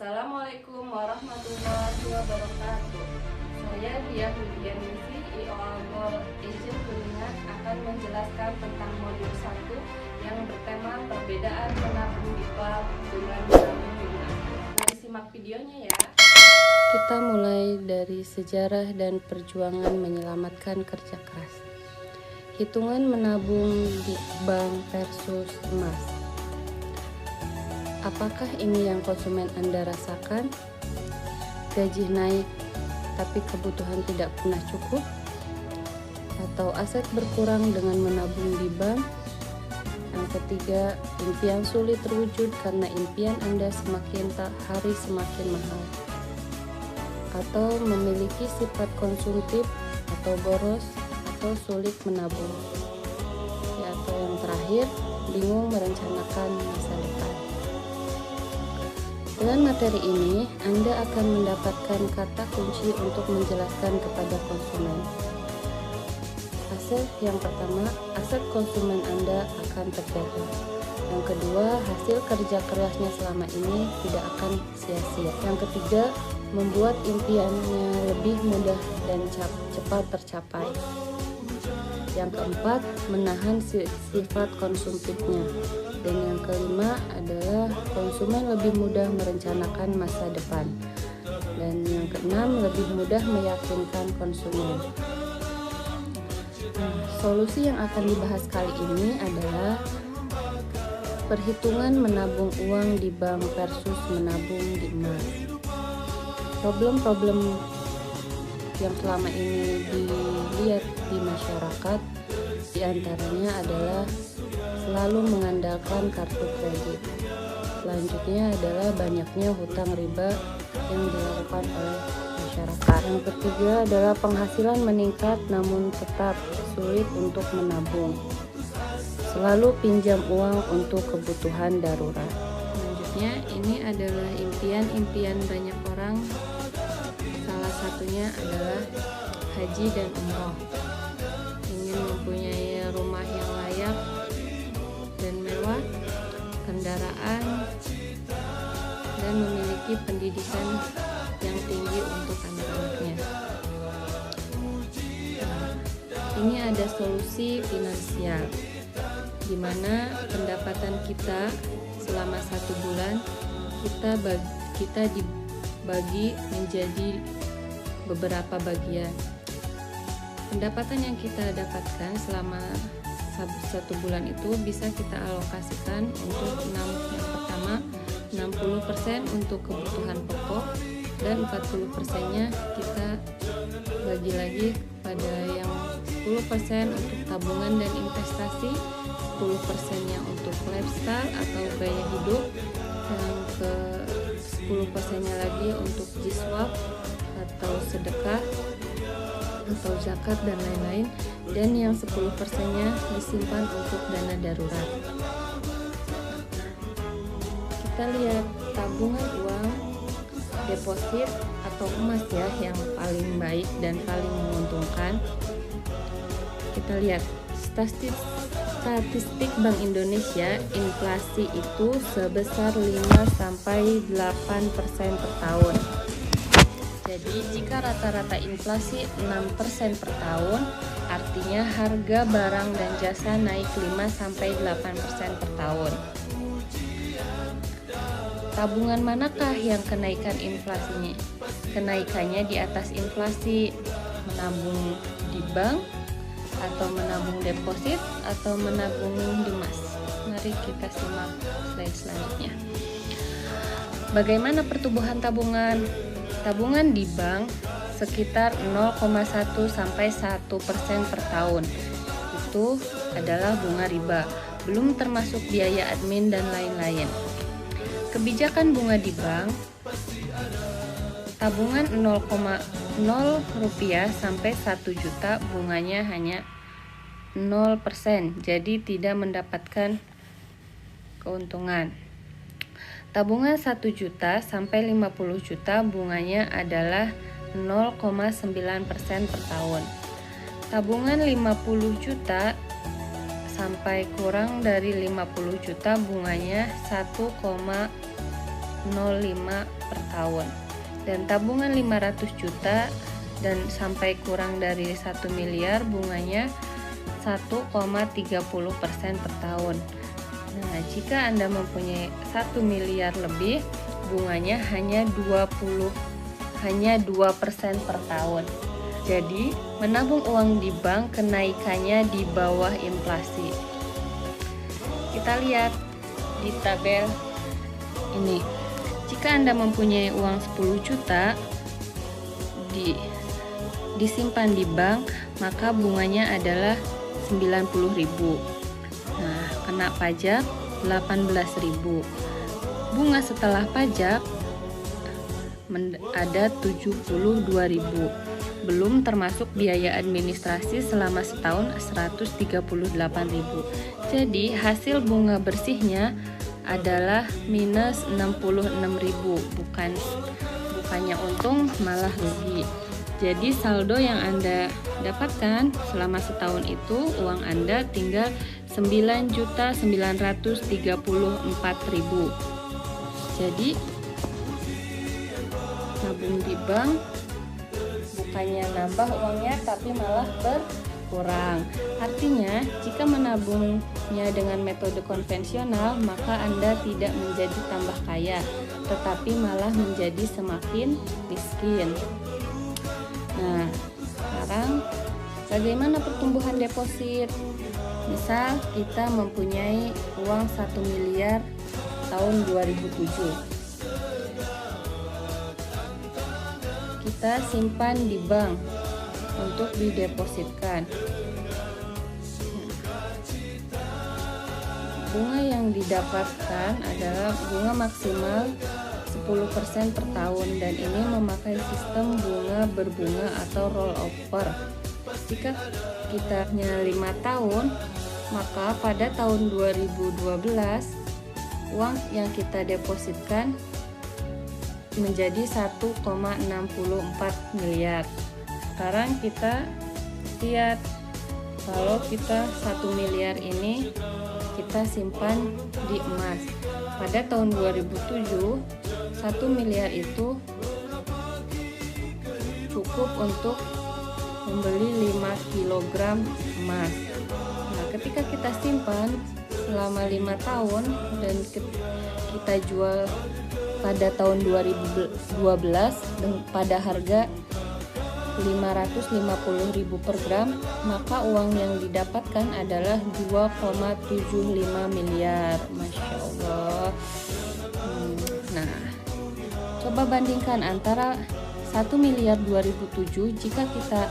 Assalamualaikum warahmatullahi wabarakatuh. Saya Diah Widianisi, IO Agent Kuningan akan menjelaskan tentang modul 1 yang bertema perbedaan menabung di bank dengan menabung di bank. Mari simak videonya ya. Kita mulai dari sejarah dan perjuangan menyelamatkan kerja keras. Hitungan menabung di bank versus emas. Apakah ini yang konsumen Anda rasakan? Gaji naik, tapi kebutuhan tidak pernah cukup? Atau aset berkurang dengan menabung di bank? Yang ketiga, impian sulit terwujud karena impian Anda semakin hari semakin mahal. Atau memiliki sifat konsumtif atau boros atau sulit menabung. Atau yang terakhir, bingung merencanakan masa depan. Dengan materi ini, Anda akan mendapatkan kata kunci untuk menjelaskan kepada konsumen. Yang pertama, aset konsumen Anda akan terjaga. Yang kedua, hasil kerja kerasnya selama ini tidak akan sia-sia. Yang ketiga, membuat impiannya lebih mudah dan cepat tercapai. Yang keempat, menahan sifat konsumtifnya. Dan yang kelima adalah konsumen lebih mudah merencanakan masa depan. Dan yang keenam, lebih mudah meyakinkan konsumen. Solusi yang akan dibahas kali ini adalah perhitungan menabung uang di bank versus menabung di emas. Problem-problem yang selama ini dilihat di masyarakat diantaranya adalah selalu mengandalkan kartu kredit. Selanjutnya adalah banyaknya hutang riba yang dilakukan oleh masyarakat. Yang ketiga adalah penghasilan meningkat namun tetap sulit untuk menabung. Selalu pinjam uang untuk kebutuhan darurat. Selanjutnya ini adalah impian banyak orang. Salah satunya adalah haji dan umroh. Ingin mempunyai rumah yang layak dan mewah, kendaraan, dan memiliki pendidikan yang tinggi untuk anak-anaknya. Ini ada solusi finansial, di mana pendapatan kita selama 1 bulan kita dibagi menjadi beberapa bagian. Pendapatan yang kita dapatkan selama 1 bulan itu bisa kita alokasikan untuk yang pertama 60% untuk kebutuhan pokok dan 40%-nya kita bagi lagi pada yang 10% untuk tabungan dan investasi, 10%-nya untuk lifestyle atau gaya hidup, yang ke 10%-nya lagi untuk jiswab atau sedekah atau zakat dan lain-lain, dan yang 10%-nya disimpan untuk dana darurat. Kita lihat tabungan uang, deposit atau emas ya yang paling baik dan paling menguntungkan. Kita lihat statistik Bank Indonesia, inflasi itu sebesar 5-8% per tahun. Jadi jika rata-rata inflasi 6% per tahun, artinya harga barang dan jasa naik 5-8% per tahun. Tabungan manakah yang kenaikan inflasinya? Kenaikannya di atas inflasi, menabung di bank, atau menabung deposit, atau menabung di emas. Mari kita simak slide selanjutnya. Bagaimana pertumbuhan tabungan? Tabungan di bank sekitar 0,1-1% per tahun. Itu adalah bunga riba, belum termasuk biaya admin dan lain-lain. Kebijakan bunga di bank, tabungan 0,0 rupiah sampai 1 juta bunganya hanya 0%, jadi tidak mendapatkan keuntungan. Tabungan 1 juta sampai 50 juta bunganya adalah 0,9% per tahun. Tabungan 50 juta sampai kurang dari 50 juta bunganya per tahun. Dan tabungan 500 juta dan sampai kurang dari 1 miliar bunganya 1,30% per tahun. Nah, jika Anda mempunyai 1 miliar lebih, bunganya hanya 2% per tahun. Jadi, menabung uang di bank kenaikannya di bawah inflasi. Kita lihat di tabel ini. Jika Anda mempunyai uang 10 juta disimpan di bank, maka bunganya adalah 90.000. Nah, kena pajak 18.000. Bunga setelah pajak ada 72.000. Belum termasuk biaya administrasi selama setahun 138.000. Jadi hasil bunga bersihnya adalah minus 66.000, bukannya untung malah rugi. Jadi saldo yang Anda dapatkan selama setahun itu, uang Anda tinggal 9.934.000. Jadi nabung di bank bukannya nambah uangnya tapi malah berkurang. Artinya, jika menabungnya dengan metode konvensional, maka Anda tidak menjadi tambah kaya, tetapi malah menjadi semakin miskin. Nah, sekarang bagaimana pertumbuhan deposit? Misal kita mempunyai uang 1 miliar tahun 2007. Kita simpan di bank untuk didepositkan. Bunga yang didapatkan adalah bunga maksimal 10% per tahun, dan ini memakai sistem bunga berbunga atau rollover. Jika kita punya 5 tahun, maka pada tahun 2012 uang yang kita depositkan menjadi 1,64 miliar. Sekarang kita lihat, kalau kita 1 miliar ini kita simpan di emas. Pada tahun 2007, 1 miliar itu cukup untuk membeli 5 kg emas. Nah, ketika kita simpan selama 5 tahun dan kita jual pada tahun 2012 pada harga 550.000 per gram, maka uang yang didapatkan adalah 2,75 miliar. Masya Allah. Nah, coba bandingkan antara 1 miliar 2007, jika kita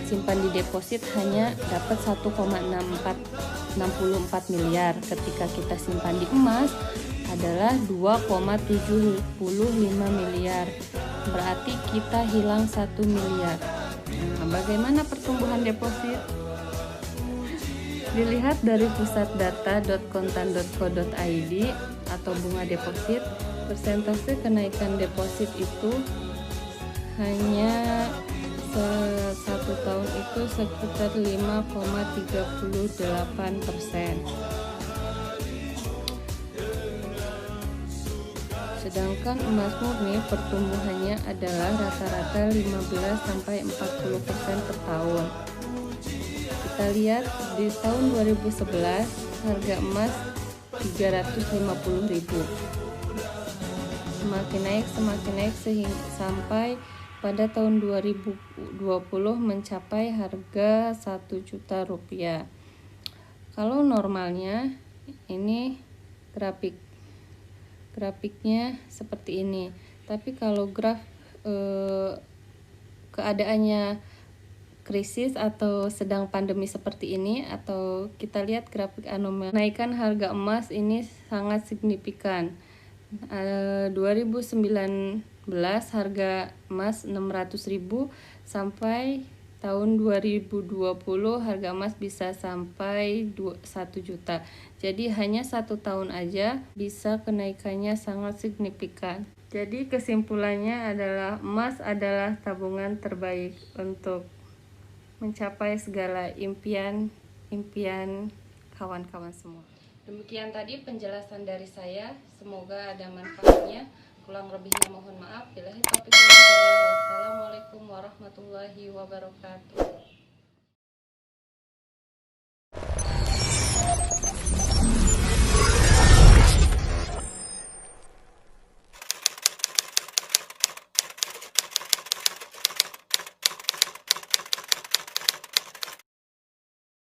simpan di deposit hanya dapat 1,64 miliar. Ketika kita simpan di emas adalah 2,75 miliar. Berarti kita hilang 1 miliar. Nah, bagaimana pertumbuhan deposit? Dilihat dari pusatdata.kontan.co.id atau bunga deposit, persentase kenaikan deposit itu hanya satu tahun itu sekitar 5,38%. Sedangkan emas murni pertumbuhannya adalah rata-rata 15-40% per tahun. Kita lihat di tahun 2011 harga emas 350.000. Semakin naik sehingga sampai pada tahun 2020 mencapai harga 1 juta rupiah. Kalau normalnya ini grafiknya seperti ini, tapi kalau keadaannya krisis atau sedang pandemi seperti ini, atau kita lihat grafik anomali, kenaikan harga emas ini sangat signifikan. 2019 harga emas 600.000 sampai tahun 2020 harga emas bisa sampai 1 juta. Jadi hanya 1 tahun aja bisa kenaikannya sangat signifikan. Jadi kesimpulannya adalah emas adalah tabungan terbaik untuk mencapai segala impian kawan-kawan semua. Demikian tadi penjelasan dari saya, semoga ada manfaatnya. Kurang lebihnya mohon maaf. Billahi taufiq wal hidayah. Wassalamualaikum warahmatullahi wabarakatuh.